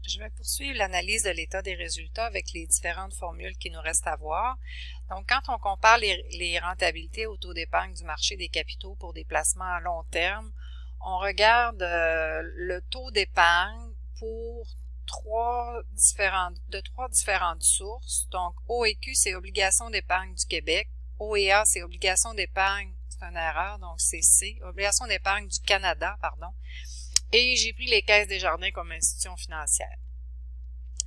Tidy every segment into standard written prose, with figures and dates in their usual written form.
Je vais poursuivre l'analyse de l'état des résultats avec les différentes formules qui nous restent à voir. Donc, quand on compare les rentabilités au taux d'épargne du marché des capitaux pour des placements à long terme, on regarde le taux d'épargne pour trois différentes sources. Donc, OEQ, c'est Obligation d'épargne du Québec. OEA, c'est Obligation d'épargne, c'est une erreur, donc c'est C, Obligation d'épargne du Canada, pardon. Et j'ai pris les Caisses Desjardins comme institution financière.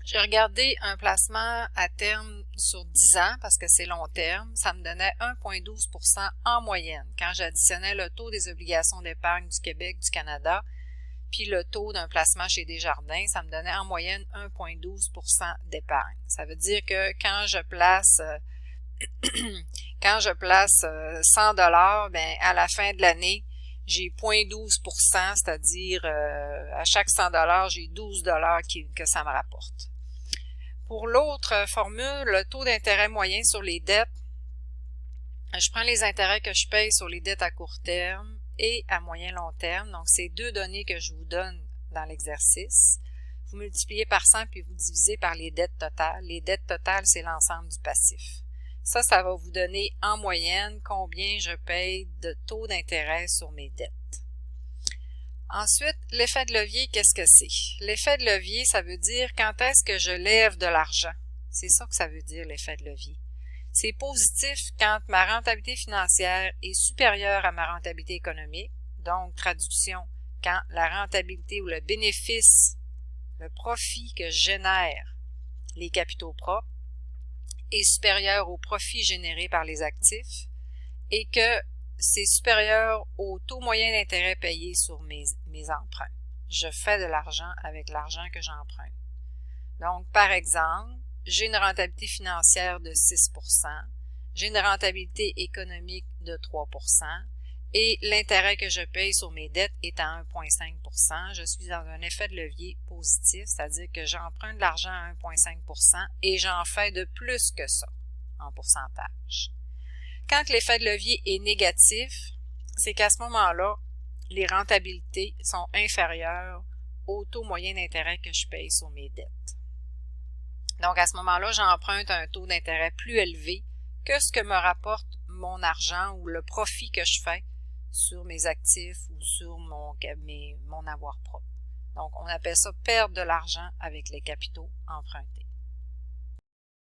J'ai regardé un placement à terme sur 10 ans parce que c'est long terme. Ça me donnait 1,12% en moyenne quand j'additionnais le taux des obligations d'épargne du Québec, du Canada, puis le taux d'un placement chez Desjardins, ça me donnait en moyenne 1,12% d'épargne. Ça veut dire que quand je place 100 $, ben à la fin de l'année, j'ai 0,12%, c'est-à-dire à chaque 100 $, j'ai 12 $ que ça me rapporte. Pour l'autre formule, le taux d'intérêt moyen sur les dettes, je prends les intérêts que je paye sur les dettes à court terme et à moyen long terme. Donc, c'est deux données que je vous donne dans l'exercice. Vous multipliez par 100 puis vous divisez par les dettes totales. Les dettes totales, c'est l'ensemble du passif. Ça va vous donner en moyenne combien je paye de taux d'intérêt sur mes dettes. Ensuite, l'effet de levier, qu'est-ce que c'est? L'effet de levier, ça veut dire quand est-ce que je lève de l'argent. C'est ça que ça veut dire, l'effet de levier. C'est positif quand ma rentabilité financière est supérieure à ma rentabilité économique. Donc, traduction, quand la rentabilité ou le bénéfice, le profit que génère les capitaux propres est supérieur au profit généré par les actifs et que c'est supérieur au taux moyen d'intérêt payé sur mes emprunts. Je fais de l'argent avec l'argent que j'emprunte. Donc, par exemple, j'ai une rentabilité financière de 6%, j'ai une rentabilité économique de 3% et l'intérêt que je paye sur mes dettes est à 1,5%. Je suis dans un effet de levier positif, c'est-à-dire que j'emprunte de l'argent à 1,5% et j'en fais de plus que ça en pourcentage. Quand l'effet de levier est négatif, c'est qu'à ce moment-là, les rentabilités sont inférieures au taux moyen d'intérêt que je paye sur mes dettes. Donc, à ce moment-là, j'emprunte un taux d'intérêt plus élevé que ce que me rapporte mon argent ou le profit que je fais sur mes actifs ou sur mon avoir propre. Donc, on appelle ça perdre de l'argent avec les capitaux empruntés.